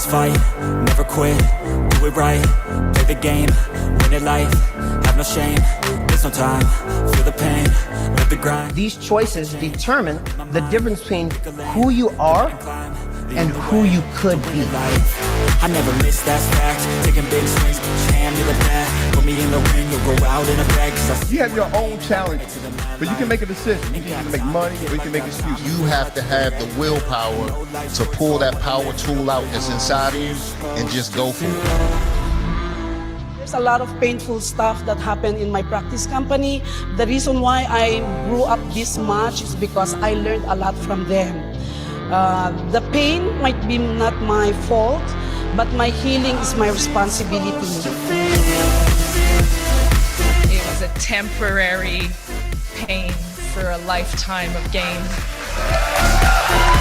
fight, never quit, do it right, play the game, win it life, have no shame, there's no time, feel the pain, live the grind. These choices determine the difference between who you are and who you could be. I never miss, that's fact. Taking big swings, put your hand to the bat. Put me in the ring, you'll go out in a bag. You have your own challenges, but you can make a decision. You can either make money or you can make excuses. You have to have the willpower to pull that power tool out that's inside of you and just go for it. There's a lot of painful stuff that happened in my practice company. The reason why I grew up this much is because I learned a lot from them. The pain might be not my fault, but my healing is my responsibility. It was a temporary pain for a lifetime of gain.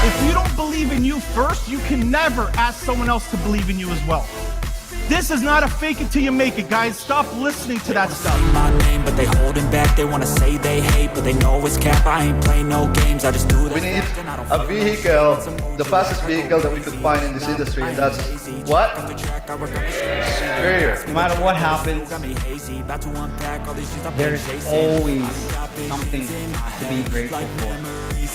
If you don't believe in you first, you can never ask someone else to believe in you as well. This is not a fake it till you make it, guys. Stop listening to that stuff. My name, but they holding back. They wanna say they hate, but they know it's cap. I ain't playing no games. I just do that. We need a vehicle, the fastest vehicle that we could find in this industry, and that's what? Superior. No matter what happens, there's always something to be grateful for.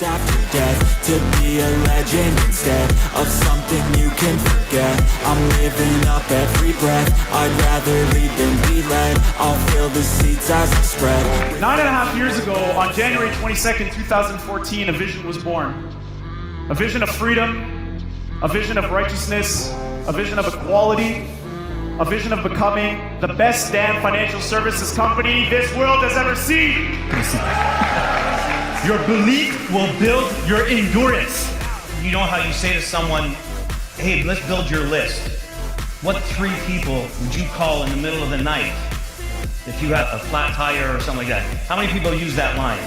After death, to be a legend instead of something you can forget. I'm living up every breath. I'd rather lead than be led. I'll fill the seats as I spread. 9.5 years ago, on January 22nd, 2014, a vision was born. A vision of freedom, a vision of righteousness, a vision of equality, a vision of becoming the best damn financial services company this world has ever seen. Your belief will build your endurance. You know how you say to someone, hey, let's build your list. What 3 people would you call in the middle of the night if you had a flat tire or something like that? How many people use that line?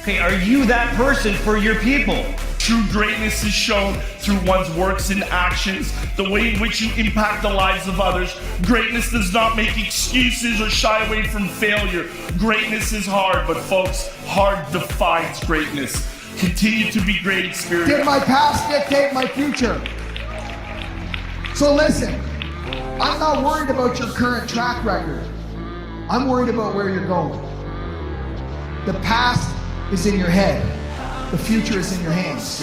Okay, are you that person for your people? True greatness is shown through one's works and actions, the way in which you impact the lives of others. Greatness does not make excuses or shy away from failure. Greatness is hard, but folks, hard defines greatness. Continue to be great, Xperts. Did my past dictate my future? So listen, I'm not worried about your current track record. I'm worried about where you're going. The past is in your head. The future is in your hands.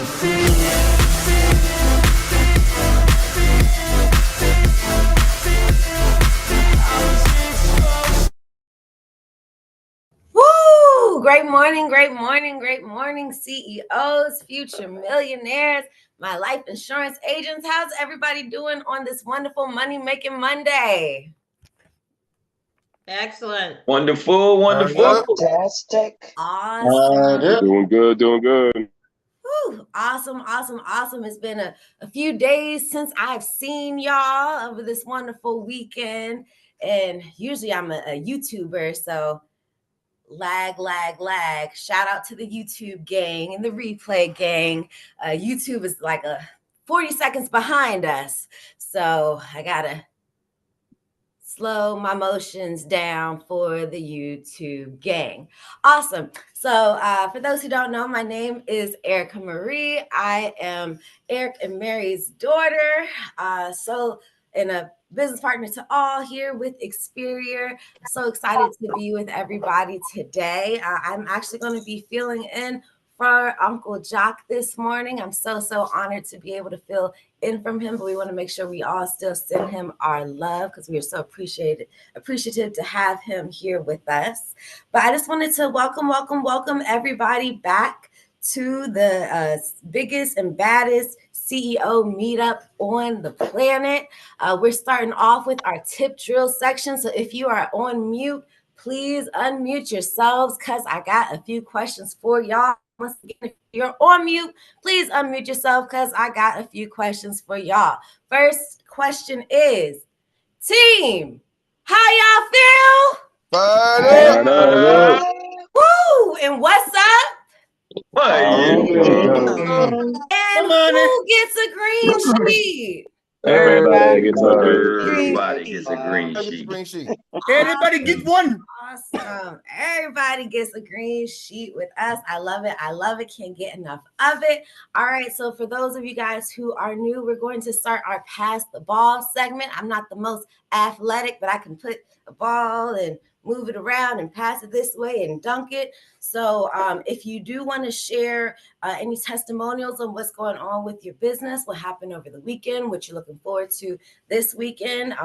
Woo! Great morning, great morning, great morning, CEOs, future millionaires, my life insurance agents. How's everybody doing on this wonderful money-making Monday? Excellent. Wonderful, wonderful. Fantastic. Awesome. Doing good, doing good. Woo, awesome, awesome, awesome. It's been a few days since I've seen y'all over this wonderful weekend. And usually I'm a YouTuber, so lag. Shout out to the YouTube gang and the replay gang. YouTube is like 40 seconds behind us. So I gotta slow my motions down for the YouTube gang. Awesome. So for those who don't know, my name is Erika Marie. I am Eric and Mary's daughter. And a business partner to all here with Xperts. So excited to be with everybody today. I'm actually going to be filling in for Uncle Jock this morning. I'm so honored to be able to fill in from him, but we want to make sure we all still send him our love because we are so appreciative to have him here with us. But I just wanted to welcome everybody back to the biggest and baddest CEO meetup on the planet. We're starting off with our tip drill section. So if you are on mute, please unmute yourselves because I got a few questions for y'all. Once again, if you're on mute, please unmute yourself because I got a few questions for y'all. First question is, team, how y'all feel? Fired up. Woo! And what's up? What? And who gets a green sheet? Everybody gets a Everybody green gets a green Every green sheet. Everybody get one. Awesome. Everybody gets a green sheet with us. I love it. I love it. Can't get enough of it. All right. So, for those of you guys who are new, we're going to start our Pass the Ball segment. I'm not the most athletic, but I can put a ball and move it around and pass it this way and dunk it. So, if you do want to share any testimonials on what's going on with your business, what happened over the weekend, what you're looking forward to this weekend,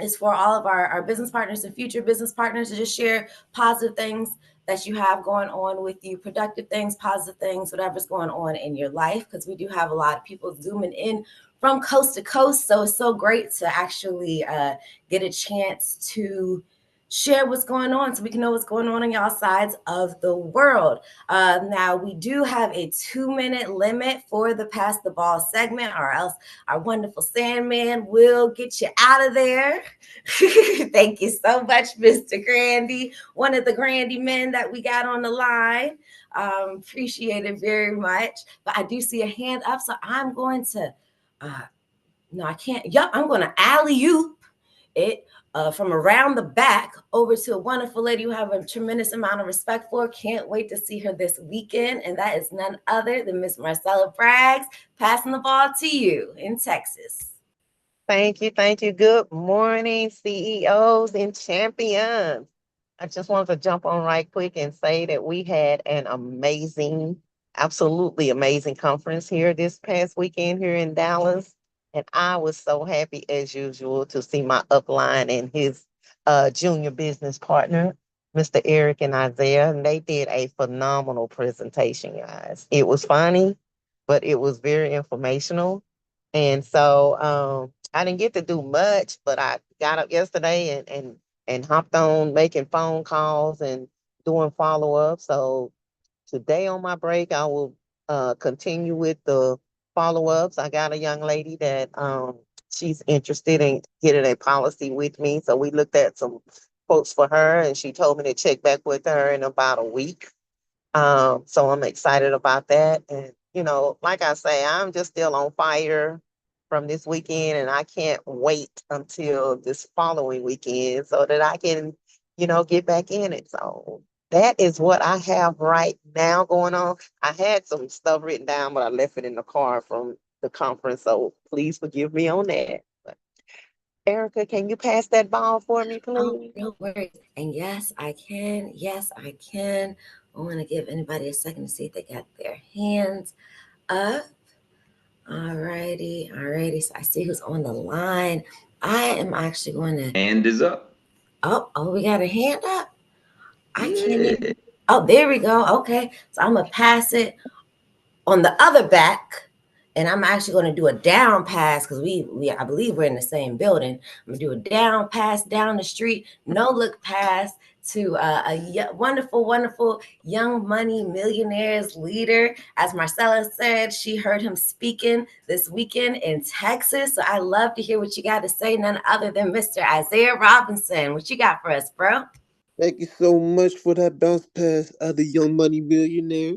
is for all of our business partners and future business partners to just share positive things that you have going on with you, productive things, positive things, whatever's going on in your life, because we do have a lot of people zooming in from coast to coast. So it's so great to actually get a chance to share what's going on so we can know what's going on y'all sides of the world. Now, we do have a 2-minute limit for the Pass the Ball segment, or else our wonderful Sandman will get you out of there. Thank you so much, Mr. Grandy, one of the Grandy men that we got on the line. Appreciate it very much. But I do see a hand up, so I'm going to, no, I can't. Yup, I'm going to alley-oop it from around the back over to a wonderful lady who I have a tremendous amount of respect for. Can't wait to see her this weekend. And that is none other than Miss Marcella Braggs, passing the ball to you in Texas. Thank you. Thank you. Good morning, CEOs and champions. I just wanted to jump on right quick and say that we had an amazing, absolutely amazing conference here this past weekend here in Dallas. And I was so happy as usual to see my upline and his junior business partner, Mr. Eric and Isaiah. And they did a phenomenal presentation, guys. It was funny, but it was very informational. And so I didn't get to do much, but I got up yesterday and hopped on making phone calls and doing follow-up. So today on my break, I will continue with the follow-ups. I got a young lady that she's interested in getting a policy with me. So we looked at some quotes for her, and she told me to check back with her in about a week. So I'm excited about that. And, you know, like I say, I'm just still on fire from this weekend, and I can't wait until this following weekend so that I can, you know, get back in it. So that is what I have right now going on. I had some stuff written down, but I left it in the car from the conference. So please forgive me on that. But Erica, can you pass that ball for me, please? Oh, no worries. And yes, I can. Yes, I can. I want to give anybody a second to see if they got their hands up. All righty. So I see who's on the line. I am actually going to. Hand is up. Oh, we got a hand up. I can't even. Oh, there we go. Okay. So I'm going to pass it on the other back. And I'm actually going to do a down pass because I believe we're in the same building. I'm going to do a down pass down the street, no look pass to a wonderful, wonderful young money millionaires leader. As Marcella said, she heard him speaking this weekend in Texas. So I love to hear what you got to say, none other than Mr. Isaiah Robinson. What you got for us, bro? Thank you so much for that bounce pass, other young money millionaire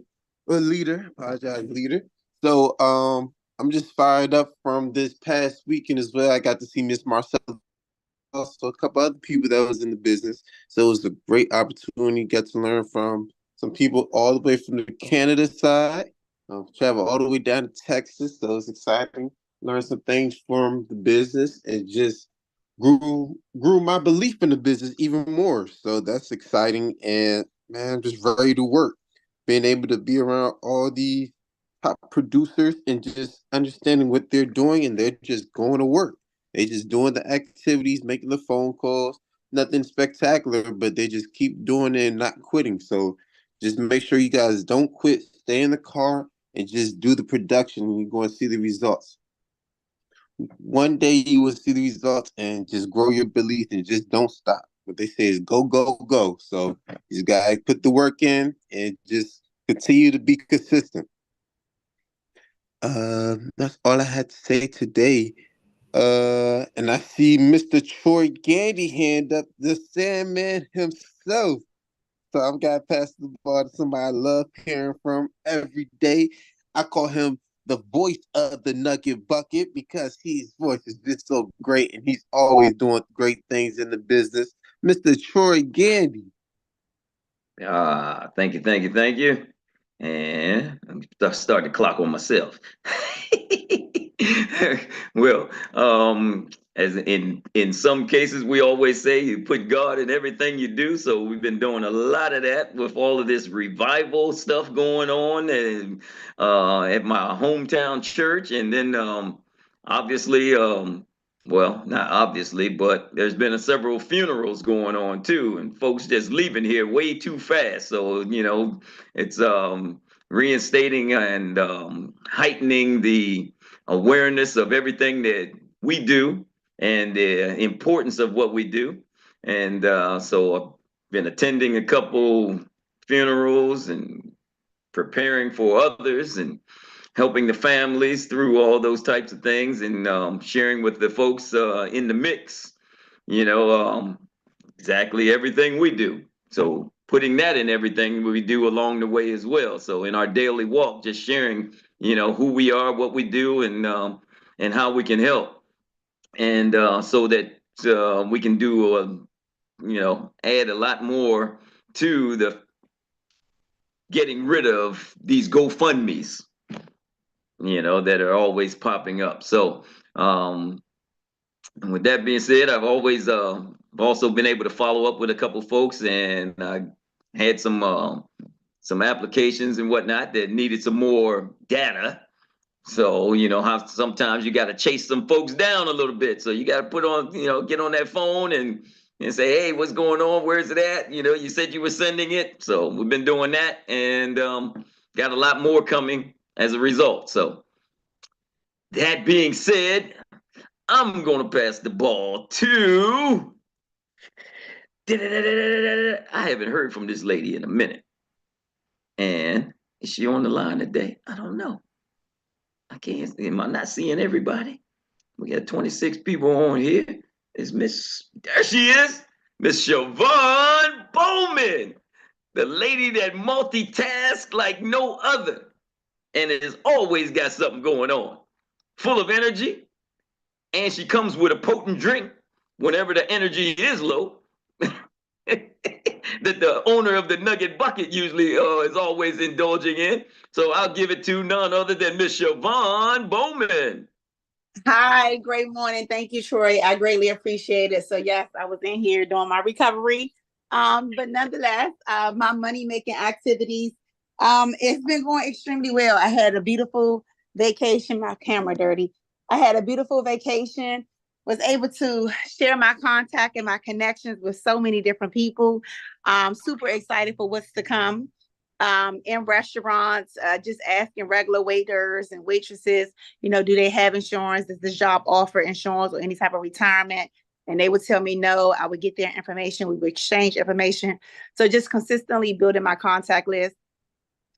or leader. Apologize, leader. So I'm just fired up from this past weekend as well. I got to see Miss Marcella, also a couple other people that was in the business. So it was a great opportunity. Get to learn from some people all the way from the Canada side. Travel all the way down to Texas. So it's exciting. Learn some things from the business and just grew my belief in the business even more. So that's exciting. And man, I'm just ready to work. Being able to be around all these top producers and just understanding what they're doing, and they're just going to work. They just doing the activities, making the phone calls, nothing spectacular, but they just keep doing it and not quitting. So just make sure you guys don't quit, stay in the car and just do the production, and you're going to see the results. One day you will see the results and just grow your belief and just don't stop. What they say is go, go, go. So you gotta put the work in and just continue to be consistent. That's all I had to say today. And I see Mr. Troy Gandy hand up, the Sandman himself. So I'm gonna pass the ball to somebody I love hearing from every day. I call him the voice of the Nugget Bucket, because his voice is just so great and he's always doing great things in the business, Mr. Troy Gandy. Thank you, thank you, thank you. And I'm starting to clock on myself. Well, as in some cases, we always say you put God in everything you do. So we've been doing a lot of that with all of this revival stuff going on, and at my hometown church, and then obviously, well, not obviously, but there's been several funerals going on too, and folks just leaving here way too fast. So it's reinstating and heightening the awareness of everything that we do and the importance of what we do. And so I've been attending a couple funerals and preparing for others and helping the families through all those types of things, and sharing with the folks in the mix, exactly everything we do. So putting that in everything we do along the way as well. So in our daily walk, just sharing, who we are, what we do, and how we can help, and so that we can do, add a lot more to the getting rid of these GoFundMe's, that are always popping up. So with that being said, I've always also been able to follow up with a couple folks, and I had some applications and whatnot that needed some more data. So how sometimes you got to chase some folks down a little bit. So you got to put on, get on that phone and say, hey, what's going on? Where's it at? You said you were sending it. So we've been doing that, and got a lot more coming as a result. So that being said, I'm going to pass the ball to... I haven't heard from this lady in a minute. And is she on the line today? I don't know. I can't. Am I not seeing everybody? We got 26 people on here. Is there she is, Miss Siobhan Bowman, the lady that multitasks like no other, and has always got something going on, full of energy, and she comes with a potent drink whenever the energy is low. That the owner of the Nugget Bucket usually is always indulging in. So I'll give it to none other than Miss Siobhan Bowman. Hi, great morning. Thank you, Troy. I greatly appreciate it. So yes, I was in here doing my recovery. But nonetheless, my money-making activities, it's been going extremely well. I had a beautiful vacation, my camera dirty. I had a beautiful vacation, was able to share my contact and my connections with so many different people. Super excited for what's to come. In restaurants, just asking regular waiters and waitresses, do they have insurance? Does this job offer insurance or any type of retirement? And they would tell me no. I would get their information. We would exchange information. So just consistently building my contact list.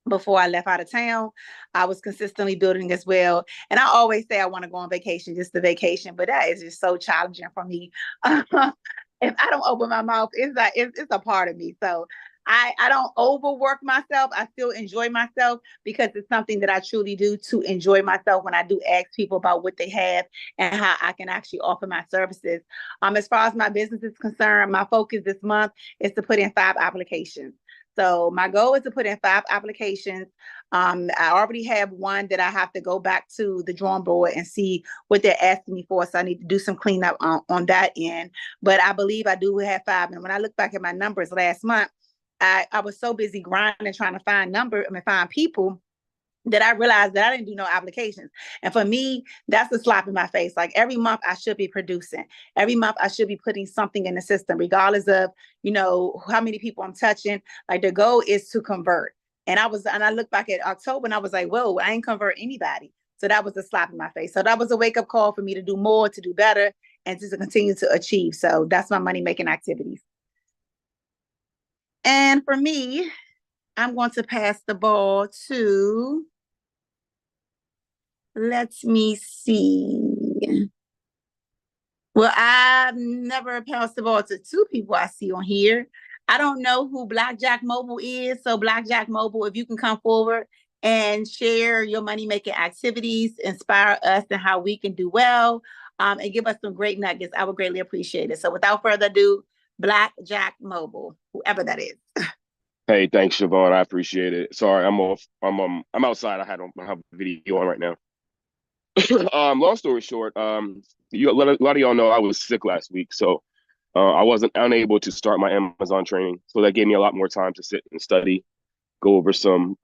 Before I left out of town, I was consistently building as well. And I always say I want to go on vacation, just the vacation, but that is just so challenging for me. If I don't open my mouth, it's a part of me. So I don't overwork myself. I still enjoy myself because it's something that I truly do to enjoy myself when I do ask people about what they have and how I can actually offer my services. As far as my business is concerned, my focus this month is to put in 5 applications. So my goal is to put in 5 applications. I already have one that I have to go back to the drawing board and see what they're asking me for. So I need to do some cleanup on that end. But I believe I do have 5. And when I look back at my numbers last month, I was so busy grinding, trying to find people that I realized that I didn't do no applications. And for me, that's a slap in my face. Like every month I should be producing. Every month I should be putting something in the system, regardless of, how many people I'm touching. Like the goal is to convert. And I look back at October and I was like, whoa, I ain't convert anybody. So that was a slap in my face. So that was a wake up call for me to do more, to do better, and to continue to achieve. So that's my money making activities. And for me, I'm going to pass the ball to, let me see. Well, I've never passed the ball to 2 people I see on here. I don't know who Blackjack Mobile is. So Blackjack Mobile, if you can come forward and share your money-making activities, inspire us and how we can do well, and give us some great nuggets. I would greatly appreciate it. So without further ado, Black Jack Mobile, whoever that is. Hey, thanks, Siobhan. I appreciate it. Sorry, I'm off. I'm outside. I have a video on right now. Long story short, a lot of y'all know I was sick last week, so I wasn't unable to start my Amazon training. So that gave me a lot more time to sit and study, go over some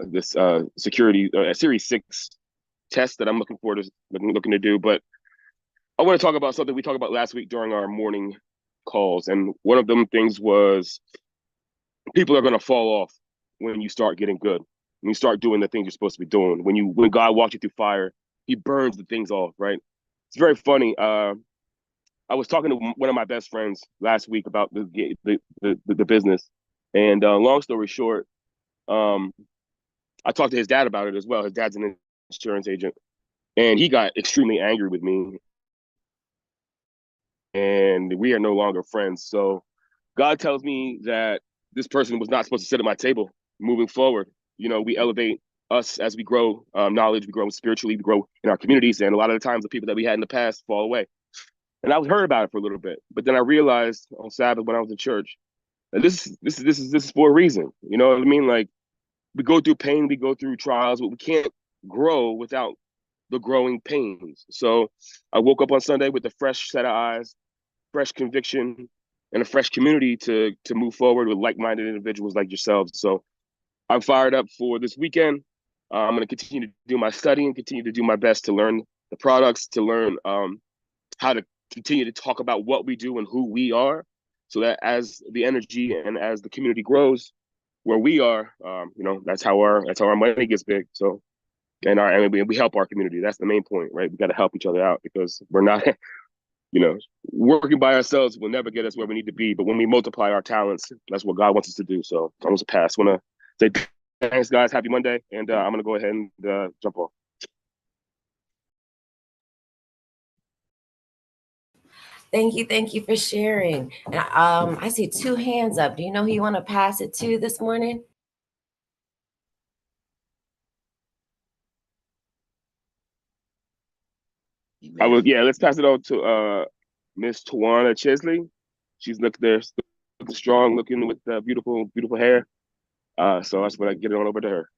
this security Series 6 test that I'm looking to do. But I want to talk about something we talked about last week during our morning calls, and one of them things was people are going to fall off when you start getting good. When you start doing the things you're supposed to be doing. When God walks you through fire, He burns the things off, right? It's very funny. I was talking to one of my best friends last week about the business, and long story short, I talked to his dad about it as well. His dad's an insurance agent, and he got extremely angry with me, and we are no longer friends. So God tells me that this person was not supposed to sit at my table moving forward. You know, we elevate us as we grow knowledge, we grow spiritually, we grow in our communities. And a lot of the times the people that we had in the past fall away. And I was heard about it for a little bit, but then I realized on Sabbath when I was in church that this is for a reason. You know what I mean? Like, we go through pain, we go through trials, but we can't grow without the growing pains. So I woke up on Sunday with a fresh set of eyes, fresh conviction, and a fresh community to move forward with like-minded individuals like yourselves. So I'm fired up for this weekend. I'm going to continue to do my studying, continue to do my best to learn the products, to learn how to continue to talk about what we do and who we are, so that as the energy and as the community grows, where we are, you know, that's how our money gets big. So, and we help our community. That's the main point, right? We got to help each other out because we're not, you know, working by ourselves will never get us where we need to be. But when we multiply our talents, that's what God wants us to do. So I'm going to pass. I want to say thanks, guys. Happy Monday. And I'm going to go ahead and jump off. Thank you for sharing. And I see 2 hands up. Do you know who you want to pass it to this morning? Let's pass it on to Miss Tawana Chesley. She's looking strong, looking with beautiful hair. So that's what I get it on over to her.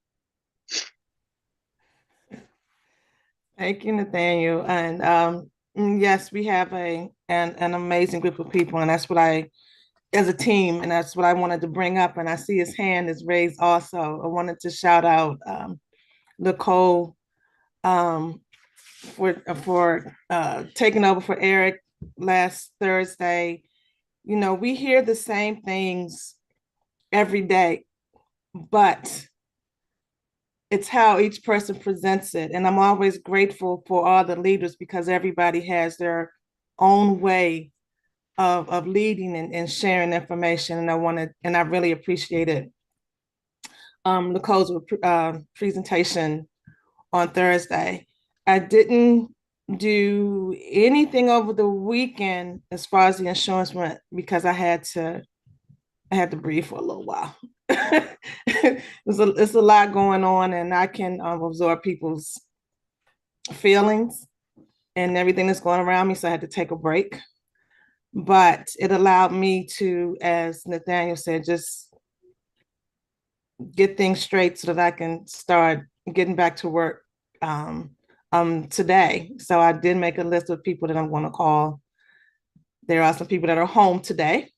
Thank you, Nathaniel. And yes, we have an amazing group of people, and that's what as a team, and that's what I wanted to bring up. And I see his hand is raised also. I wanted to shout out Nicole for taking over for Eric last Thursday. You know, we hear the same things every day, but it's how each person presents it. And I'm always grateful for all the leaders because everybody has their own way of leading and sharing information. And I really appreciated Nicole's presentation on Thursday. I didn't do anything over the weekend as far as the insurance went because I had to breathe for a little while. It's a lot going on, and I can absorb people's feelings and everything that's going around me, so I had to take a break. But it allowed me to, as Nathaniel said, just get things straight so that I can start getting back to work today. So I did make a list of people that I'm going to call. There are some people that are home today,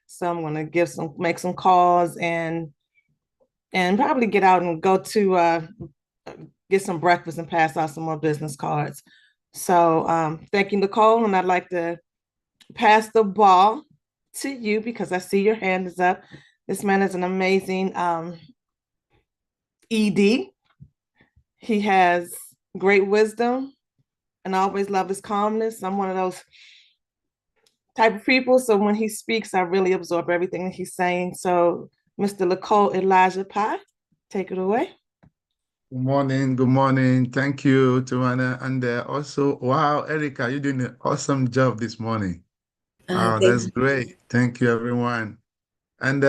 so I'm going to make some calls and probably get out and go to get some breakfast and pass out some more business cards. So thank you, Nicole, and I'd like to pass the ball to you because I see your hand is up. This man is an amazing ED. He has great wisdom and I always love his calmness. I'm one of those type of people. So when he speaks, I really absorb everything that he's saying. So Mr. Nicole Elijah Pye, take it away. Good morning. Good morning. Thank you, Tawana. And also, wow, Erika, you're doing an awesome job this morning. Wow, that's great. Thank you, everyone. And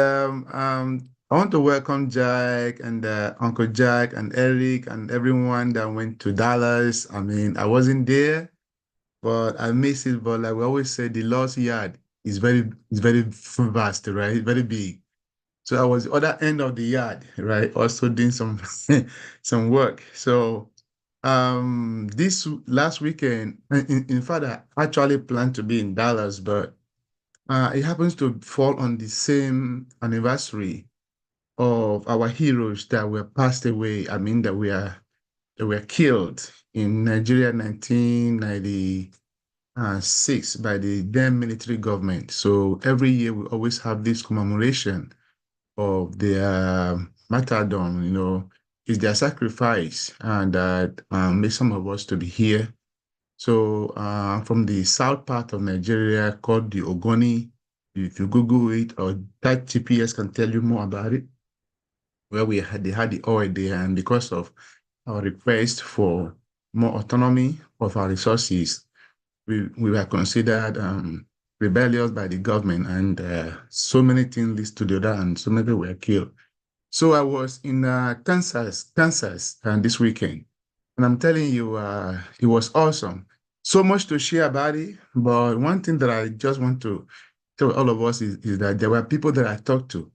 I want to welcome Jack and Uncle Jack and Eric and everyone that went to Dallas. I mean, I wasn't there, but I miss it. But like we always say, the Lost Yard is very vast, right? Very big. So I was the other end of the yard, right? Also doing some some work. So this last weekend, in fact, I actually planned to be in Dallas, but it happens to fall on the same anniversary of our heroes that were passed away. I mean, that were killed in Nigeria 1996 by the then military government. So every year we always have this commemoration of their martyrdom, is their sacrifice, and that makes some of us to be here. So from the south part of Nigeria called the Ogoni, if you Google it or that GPS can tell you more about it, where they had the oil there, and because of our request for more autonomy of our resources, we were considered rebellious by the government, and so many things leads to the other, and so many people were killed. So I was in Kansas, this weekend, and I'm telling you, it was awesome. So much to share about it, but one thing that I just want to tell all of us is that there were people that I talked to,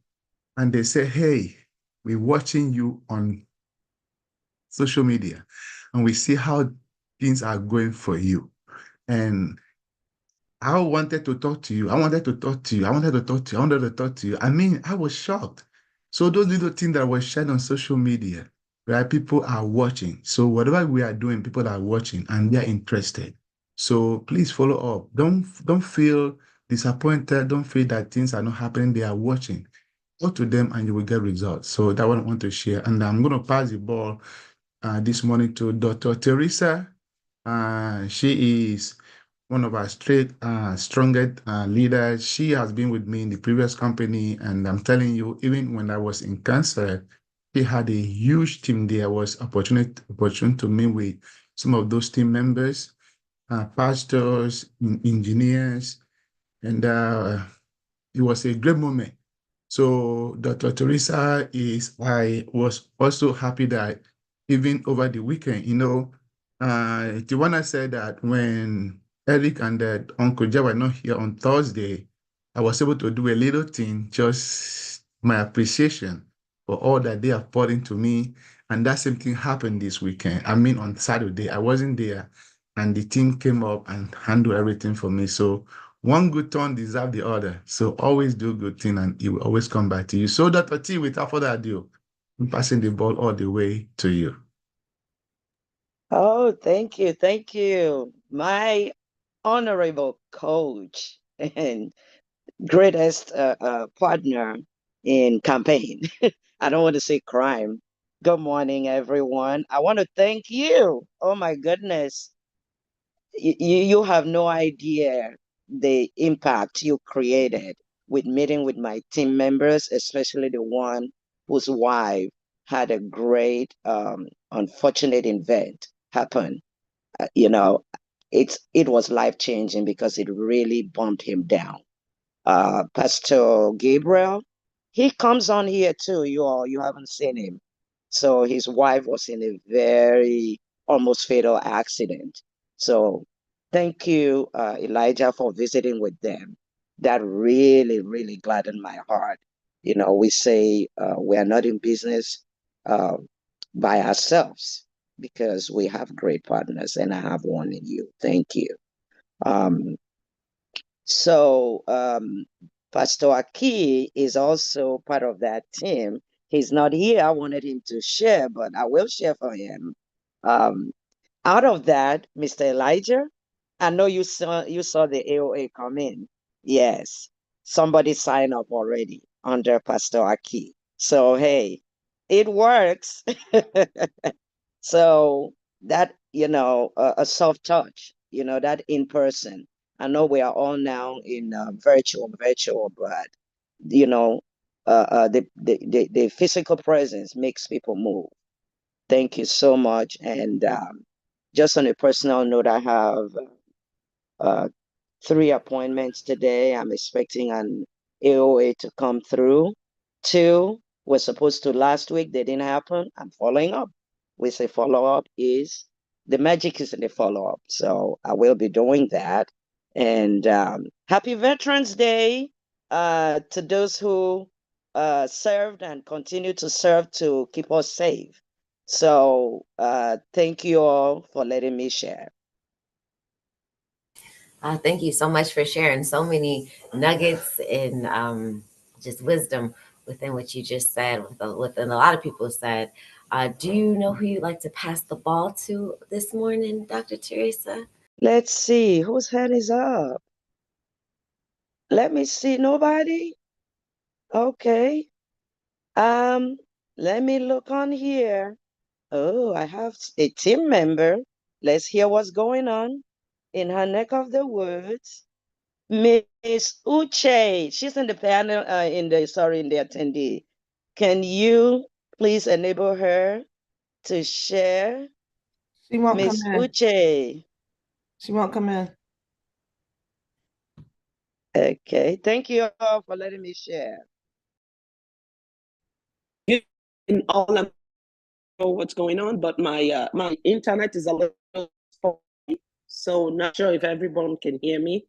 and they said, "Hey, we're watching you on social media, and we see how things are going for you." And I wanted to talk to you. I wanted to talk to you. I wanted to talk to you. I wanted to talk to you. I mean, I was shocked. So those little things that were shared on social media, right? People are watching. So whatever we are doing, people are watching and they're interested. So please follow up. Don't feel disappointed. Don't feel that things are not happening. They are watching. Go to them and you will get results. So that one I want to share. And I'm going to pass the ball this morning to Dr. Teresa. She is one of our strongest leaders. She has been with me in the previous company, and I'm telling you, even when I was in cancer, she had a huge team there. I was opportunity to meet with some of those team members, pastors, engineers, and it was a great moment. So Dr. Teresa I was also happy that even over the weekend, Tiwana said that when Eric and Uncle Jay were not here on Thursday, I was able to do a little thing, just my appreciation for all that they have poured into me. And that same thing happened this weekend. I mean, on Saturday, I wasn't there, and the team came up and handled everything for me. So one good turn deserves the other. So always do good thing and it will always come back to you. So Dr. T, without further ado, I'm passing the ball all the way to you. Oh, thank you. Thank you. My honorable coach and greatest partner in campaign. I don't want to say crime. Good morning, everyone. I want to thank you. Oh my goodness. You have no idea the impact you created with meeting with my team members, especially the one whose wife had a great unfortunate event happen. You know, it was life changing because it really bumped him down. Pastor Gabriel, he comes on here too. You haven't seen him. So his wife was in a very almost fatal accident. So thank you, Elijah, for visiting with them. That really, really gladdened my heart. We say we are not in business uh, by ourselves because we have great partners, and I have one in you. Thank you. Um, so Pastor Aki is also part of that team. He's not here. I wanted him to share, but I will share for him. Um, Out of that, Mr. Elijah, I know you saw the AOA come in. Yes, somebody signed up already under Pastor Aki. So hey, it works. So that, a soft touch, that in person. I know we are all now in virtual, but you know, the physical presence makes people move. Thank you so much. And just on a personal note, I have uh, 3 appointments today. I'm expecting an AOA to come through. 2, were supposed to last week, they didn't happen. I'm following up. We say follow up is the magic is in the follow up. So I will be doing that. And happy Veterans Day to those who served and continue to serve to keep us safe. So thank you all for letting me share. Thank you so much for sharing so many nuggets and just wisdom within what you just said, within a lot of people said. Do you know who you'd like to pass the ball to this morning, Dr. Teresa? Let's see whose hand is up. Let me see. Nobody? Okay. Let me look on here. Oh, I have a team member. Let's hear what's going on in her neck of the woods. Miss Uche, she's in the panel, in the attendee. Can you please enable her to share? She won't Miss come in. Uche. She won't come in. Okay, thank you all for letting me share. In all, I know what's going on, but my my internet is a little spotty, so not sure if everyone can hear me.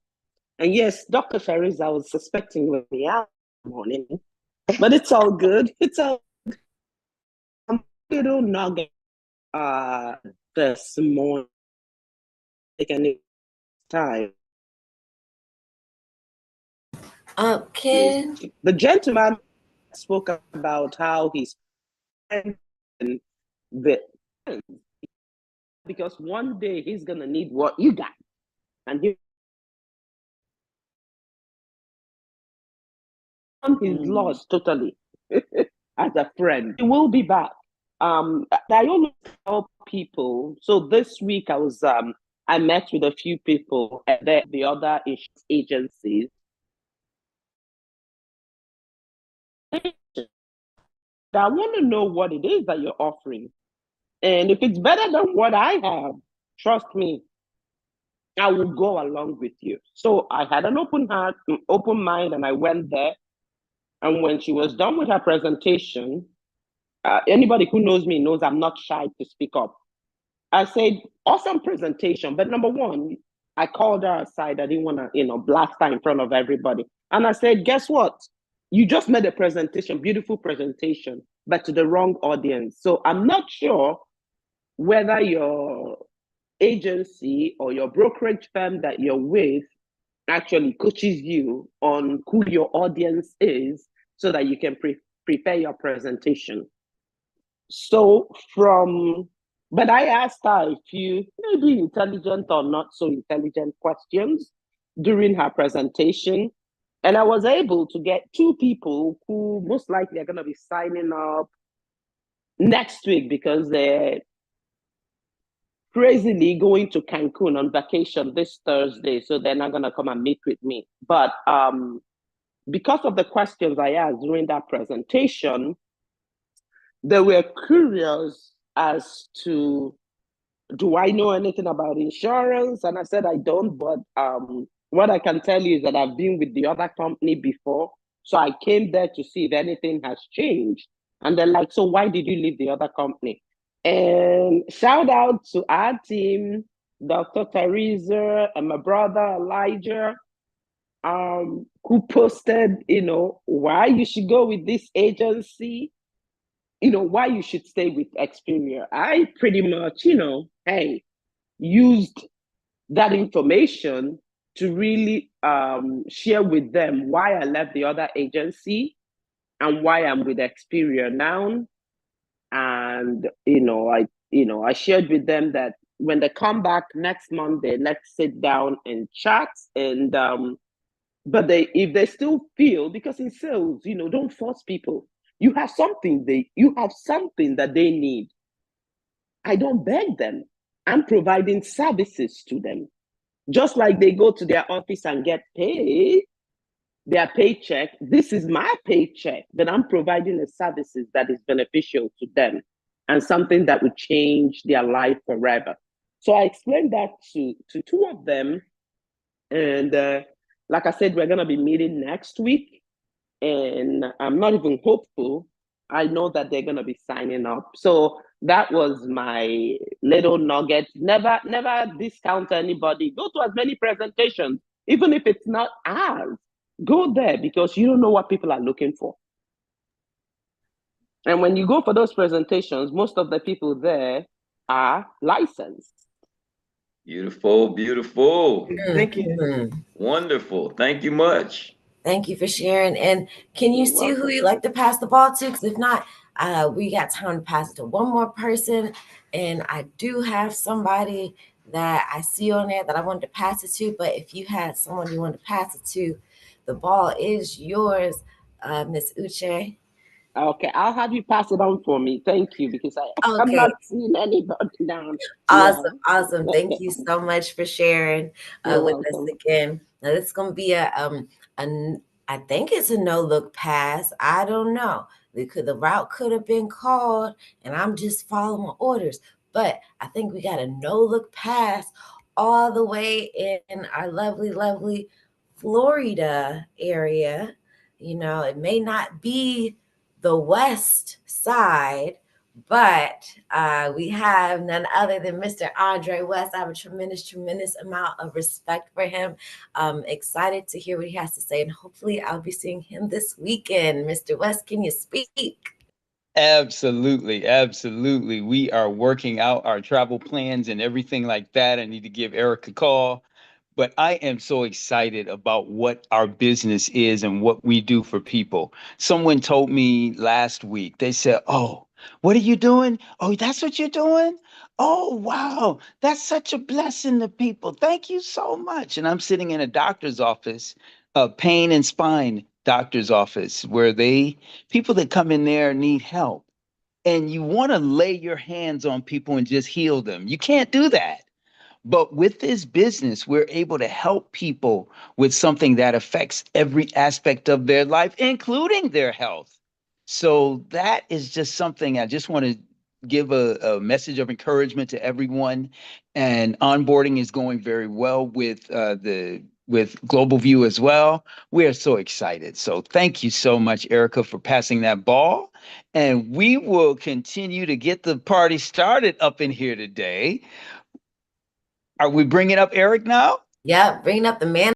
And yes, Dr. Ferris, I was suspecting with me out this morning, but it's all good. It's all I'm a little nugget this morning. Taking time. Ken? The gentleman spoke about how he's the because one day he's gonna need what you got, and he's lost totally as a friend. He will be back. I always tell people. So this week I met with a few people at the other agencies. I want to know what it is that you're offering. And if it's better than what I have, trust me, I will go along with you. So I had an open heart, an open mind, and I went there. And when she was done with her presentation, anybody who knows me knows I'm not shy to speak up. I said, awesome presentation. But number one, I called her aside. I didn't want to, blast her in front of everybody. And I said, guess what? You just made a presentation, beautiful presentation, but to the wrong audience. So I'm not sure whether your agency or your brokerage firm that you're with actually coaches you on who your audience is so that you can prepare your presentation. So but I asked her a few maybe intelligent or not so intelligent questions during her presentation. And I was able to get two people who most likely are going to be signing up next week because they're crazily going to Cancun on vacation this Thursday. So they're not going to come and meet with me. But because of the questions I asked during that presentation, they were curious as to, do I know anything about insurance? And I said, I don't, but what I can tell you is that I've been with the other company before. So I came there to see if anything has changed. And they're like, so why did you leave the other company? And shout out to our team, Dr. Teresa and my brother Elijah, who posted, why you should go with this agency, why you should stay with Xperts. I pretty much, used that information to really share with them why I left the other agency and why I'm with Xperts now. And I shared with them that when they come back next Monday, let's sit down and chat. And but if they still feel, because in sales, don't force people. You have something that they need. I don't beg them. I'm providing services to them. Just like they go to their office and get paid, their paycheck, this is my paycheck, but I'm providing the services that is beneficial to them and something that would change their life forever. So I explained that to two of them. And like I said, we're going to be meeting next week. And I'm not even hopeful. I know that they're gonna be signing up. So that was my little nugget. Never discount anybody. Go to as many presentations, even if it's not ours. Go there because you don't know what people are looking for. And when you go for those presentations, most of the people there are licensed. Beautiful, beautiful. Thank you. Mhm. Wonderful. Thank you much. Thank you for sharing. And can you You're see who welcome. you like to pass the ball to? Because if not, we got time to pass it to one more person. And I do have somebody that I see on there that I wanted to pass it to. But if you had someone you want to pass it to, the ball is yours, Miss Uche. Okay, I'll have you pass it on for me. Thank you, because I'm Okay. not seeing anybody down. Yeah. Awesome. Awesome. Thank you so much for sharing You're with us welcome. again. Now this is gonna be I think it's a no look pass. I don't know. The route could have been called and I'm just following my orders, but I think we got a no look pass all the way in our lovely, lovely Florida area. You know, it may not be the west side, but we have none other than Mr. Andre West. I have a tremendous amount of respect for him. I'm excited to hear what he has to say, and hopefully I'll be seeing him this weekend. Mr. West, can you speak? Absolutely, absolutely. We are working out our travel plans and everything like that. I need to give Eric a call. But I am so excited about what our business is and what we do for people. Someone told me last week, they said, "Oh, what are you doing? Oh, that's what you're doing? Oh, wow. That's such a blessing to people. Thank you so much." And I'm sitting in a doctor's office, a pain and spine doctor's office, where people that come in there need help. And you want to lay your hands on people and just heal them. You can't do that. But with this business, we're able to help people with something that affects every aspect of their life, including their health. So that is just something I just want to give a message of encouragement to everyone. And onboarding is going very well with Global View as well. We are so excited. So thank you so much, Erica, for passing that ball. And we will continue to get the party started up in here today. Are we bringing up Eric now? Yeah, bringing up the man